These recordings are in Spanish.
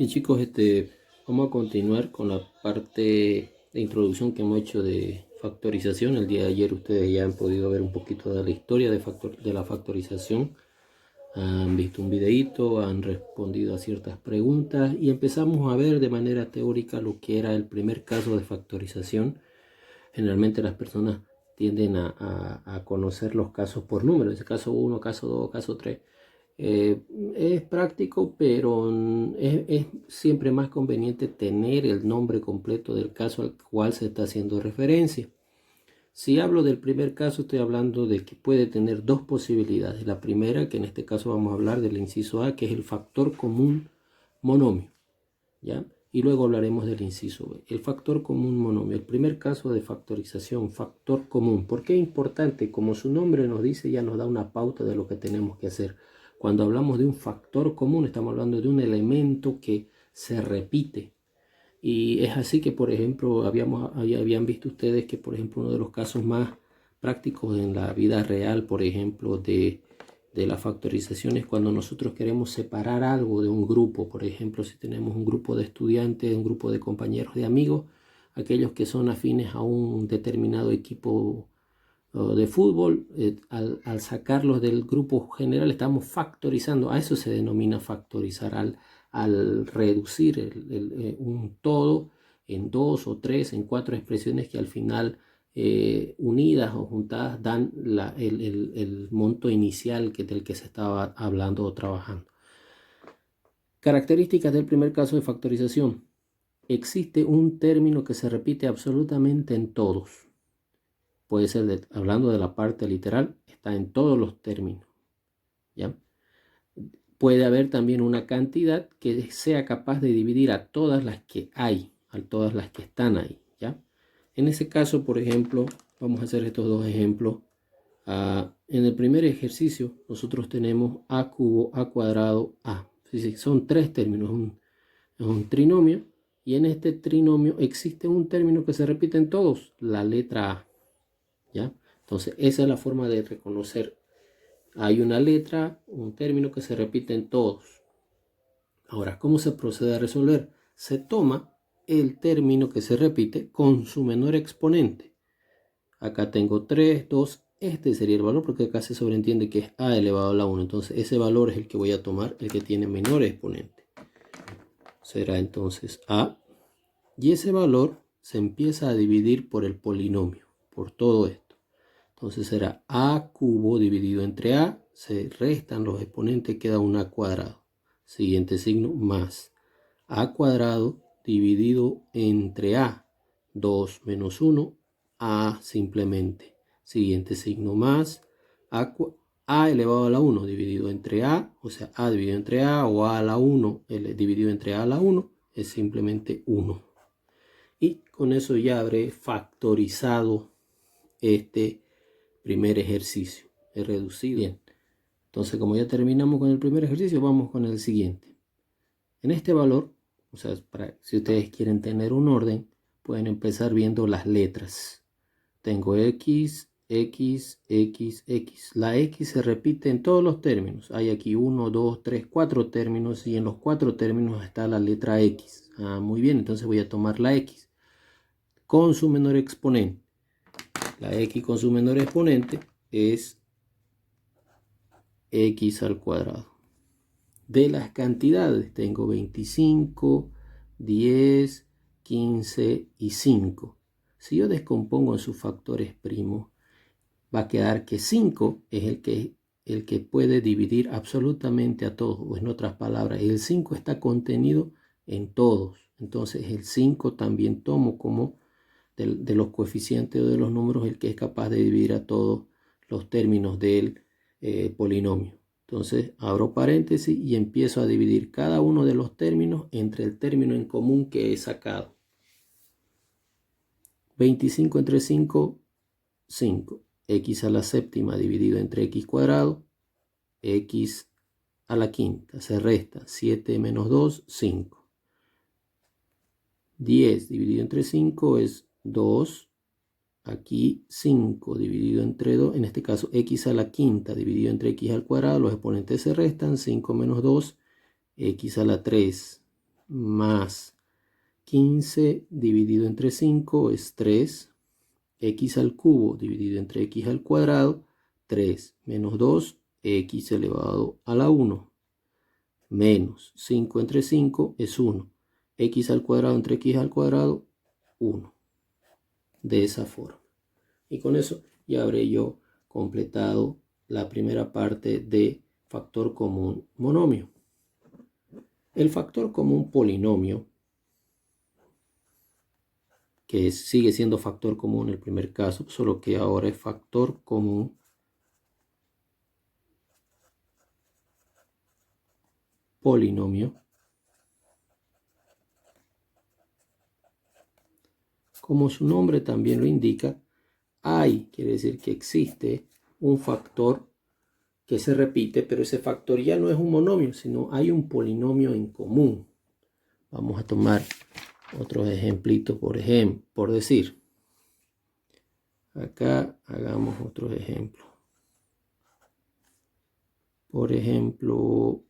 Y chicos, vamos a continuar con la parte de introducción que hemos hecho de factorización. El día de ayer ustedes ya han podido ver un poquito de la historia de la factorización. Han visto un videito, han respondido a ciertas preguntas y empezamos a ver de manera teórica lo que era el primer caso de factorización. Generalmente las personas tienden a conocer los casos por números, caso 1, caso 2, caso 3. Es práctico, pero es siempre más conveniente tener el nombre completo del caso al cual se está haciendo referencia. Si hablo del primer caso, estoy hablando de que puede tener dos posibilidades. La primera, que en este caso vamos a hablar del inciso A, que es el factor común monomio, ¿ya? Y luego hablaremos del inciso B, el factor común monomio. El primer caso de factorización, factor común. ¿Por qué es importante? Como su nombre nos dice, ya nos da una pauta de lo que tenemos que hacer. Cuando hablamos de un factor común, estamos hablando de un elemento que se repite. Y es así que, por ejemplo, habían visto ustedes que, por ejemplo, uno de los casos más prácticos en la vida real, por ejemplo, de la factorización es cuando nosotros queremos separar algo de un grupo. Por ejemplo, si tenemos un grupo de estudiantes, un grupo de compañeros, de amigos, aquellos que son afines a un determinado equipo de fútbol, al sacarlos del grupo general estamos factorizando. A eso se denomina factorizar, al reducir un todo en dos o tres, en cuatro expresiones que al final unidas o juntadas dan el monto inicial del que se estaba hablando o trabajando. Características del primer caso de factorización. Existe un término que se repite absolutamente en todos. Puede ser, hablando de la parte literal, está en todos los términos, ¿ya? Puede haber también una cantidad que sea capaz de dividir a todas las que hay, a todas las que están ahí, ¿ya? En ese caso, por ejemplo, vamos a hacer estos dos ejemplos. En el primer ejercicio, nosotros tenemos a cubo, a cuadrado, a. Sí, son tres términos, es un trinomio, y en este trinomio existe un término que se repite en todos, la letra A, ¿ya? Entonces, esa es la forma de reconocer. Hay una letra, un término que se repite en todos. Ahora, ¿cómo se procede a resolver? Se toma el término que se repite con su menor exponente. Acá tengo 3, 2, este sería el valor porque acá se sobreentiende que es a elevado a la 1. Entonces ese valor es el que voy a tomar, el que tiene menor exponente. Será entonces a, y ese valor se empieza a dividir por el polinomio, por todo esto. Entonces será a cubo dividido entre a, se restan los exponentes, queda un a cuadrado. Siguiente signo, más a cuadrado dividido entre a, 2 menos 1, a simplemente. Siguiente signo, más a elevado a la 1 dividido entre a, o sea, a dividido entre a, o a la 1 dividido entre a la 1, es simplemente 1. Y con eso ya habré factorizado este primer ejercicio. He reducido. Bien. Entonces, como ya terminamos con el primer ejercicio, vamos con el siguiente. En este valor, o sea, si ustedes quieren tener un orden, pueden empezar viendo las letras. Tengo X, X, X, X. La X se repite en todos los términos. Hay aquí 1, 2, 3, 4 términos y en los 4 términos está la letra X. Muy bien, entonces voy a tomar la X con su menor exponente. La X con su menor exponente es X al cuadrado. De las cantidades tengo 25, 10, 15 y 5. Si yo descompongo en sus factores primos, va a quedar que 5 es el que puede dividir absolutamente a todos. O en otras palabras, el 5 está contenido en todos. Entonces el 5 también tomo como de los coeficientes o de los números el que es capaz de dividir a todos los términos del polinomio. Entonces abro paréntesis y empiezo a dividir cada uno de los términos entre el término en común que he sacado. 25 entre 5, 5. X a la séptima dividido entre x cuadrado, x a la quinta. Se resta 7 menos 2, 5. 10 dividido entre 5 es 2. Aquí 5 dividido entre 2, en este caso x a la quinta dividido entre x al cuadrado, los exponentes se restan, 5 menos 2, x a la 3. más 15 dividido entre 5 es 3. X al cubo dividido entre x al cuadrado, 3 menos 2, x elevado a la 1. Menos 5 entre 5 es 1. X al cuadrado entre x al cuadrado, 1. De esa forma. Y con eso ya habré yo completado la primera parte de factor común monomio. El factor común polinomio, que sigue siendo factor común en el primer caso, solo que ahora es factor común polinomio. Como su nombre también lo indica, quiere decir que existe un factor que se repite, pero ese factor ya no es un monomio, sino hay un polinomio en común. Vamos a tomar otros ejemplitos, por decir. Acá hagamos otros ejemplos. Por ejemplo,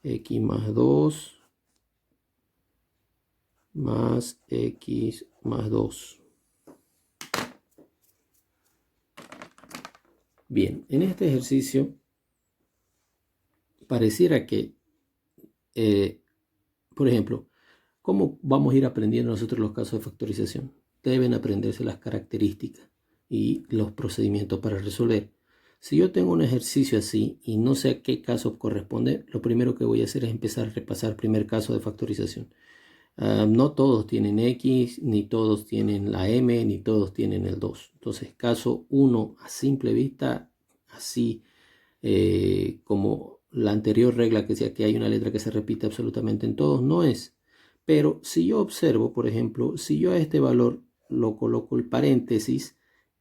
mx más 2 más x más 2. Bien, en este ejercicio pareciera que, por ejemplo, ¿cómo vamos a ir aprendiendo nosotros los casos de factorización? Deben aprenderse las características y los procedimientos para resolver. Si yo tengo un ejercicio así y no sé a qué caso corresponde, lo primero que voy a hacer es empezar a repasar el primer caso de factorización. No todos tienen x, ni todos tienen la m, ni todos tienen el 2. Entonces, caso 1 a simple vista, así como la anterior regla que decía que hay una letra que se repite absolutamente en todos, no es. Pero si yo observo, por ejemplo, si yo a este valor lo coloco el paréntesis,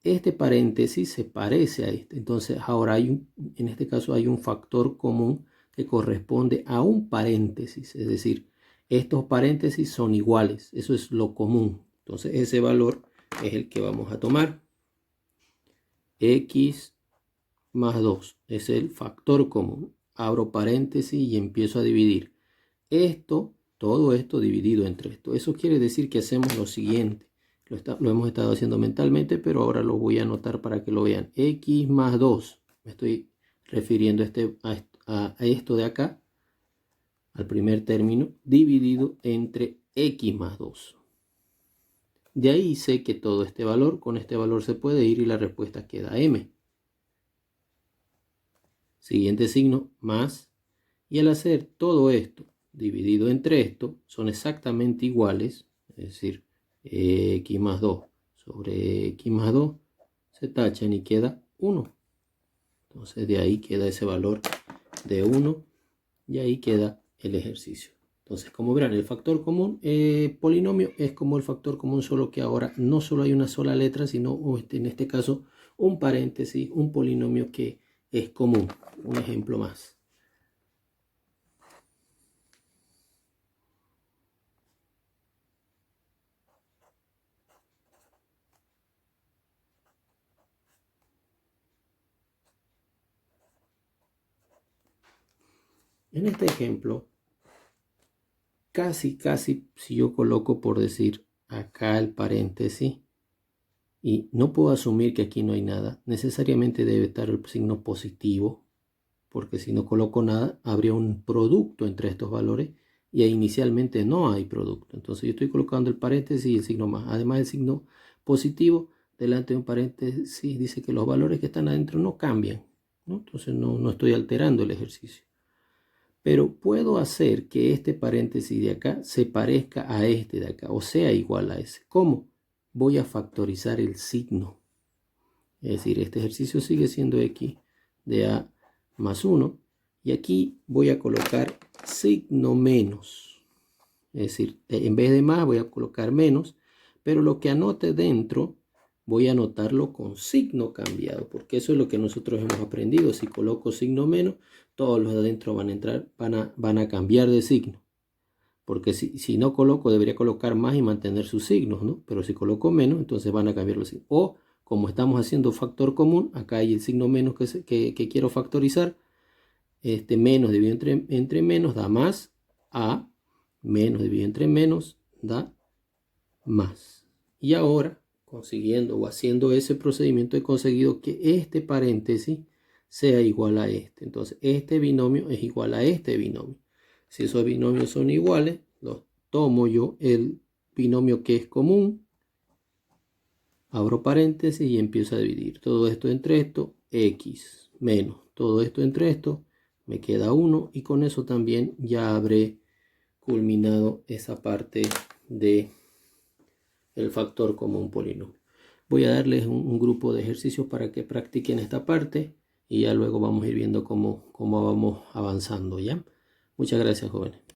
este paréntesis se parece a este. Entonces ahora en este caso hay un factor común que corresponde a un paréntesis. Es decir, estos paréntesis son iguales. Eso es lo común. Entonces ese valor es el que vamos a tomar. X más 2 es el factor común. Abro paréntesis y empiezo a dividir. Todo esto dividido entre esto. Eso quiere decir que hacemos lo siguiente. Lo hemos estado haciendo mentalmente, pero ahora lo voy a anotar para que lo vean. X más 2. Me estoy refiriendo a esto de acá, al primer término, dividido entre X más 2. De ahí sé que todo este valor, con este valor se puede ir y la respuesta queda M. Siguiente signo, más. Y al hacer todo esto dividido entre esto, son exactamente iguales, es decir, x más 2 sobre x más 2 se tachan y queda 1. Entonces de ahí queda ese valor de 1 y ahí queda el ejercicio. Entonces, como verán, el factor común polinomio es como el factor común, solo que ahora no solo hay una sola letra, sino en este caso un paréntesis, un polinomio que es común. Un ejemplo más. En este ejemplo, casi, si yo coloco, por decir, acá el paréntesis, y no puedo asumir que aquí no hay nada, necesariamente debe estar el signo positivo, porque si no coloco nada, habría un producto entre estos valores, y inicialmente no hay producto. Entonces yo estoy colocando el paréntesis y el signo más. Además, el signo positivo delante de un paréntesis dice que los valores que están adentro no cambian, ¿no? Entonces no estoy alterando el ejercicio. Pero puedo hacer que este paréntesis de acá se parezca a este de acá, o sea igual a ese. ¿Cómo? Voy a factorizar el signo. Es decir, este ejercicio sigue siendo x de a más 1. Y aquí voy a colocar signo menos. Es decir, en vez de más voy a colocar menos. Pero lo que anote dentro voy a anotarlo con signo cambiado, porque eso es lo que nosotros hemos aprendido. Si coloco signo menos, todos los de adentro van a entrar, van a cambiar de signo. Porque si no coloco, debería colocar más y mantener sus signos, ¿no? Pero si coloco menos, entonces van a cambiar los signos. O como estamos haciendo factor común, acá hay el signo menos que quiero factorizar. Menos dividido entre menos da más. A menos dividido entre menos da más. Y ahora, consiguiendo o haciendo ese procedimiento, he conseguido que este paréntesis sea igual a este. Entonces, este binomio es igual a este binomio. Si esos binomios son iguales, los tomo yo el binomio que es común, abro paréntesis y empiezo a dividir todo esto entre esto, x menos todo esto entre esto, me queda 1, y con eso también ya habré culminado esa parte de el factor común polinomio. Voy a darles un grupo de ejercicios para que practiquen esta parte y ya luego vamos a ir viendo cómo vamos avanzando, ¿ya? Muchas gracias, jóvenes.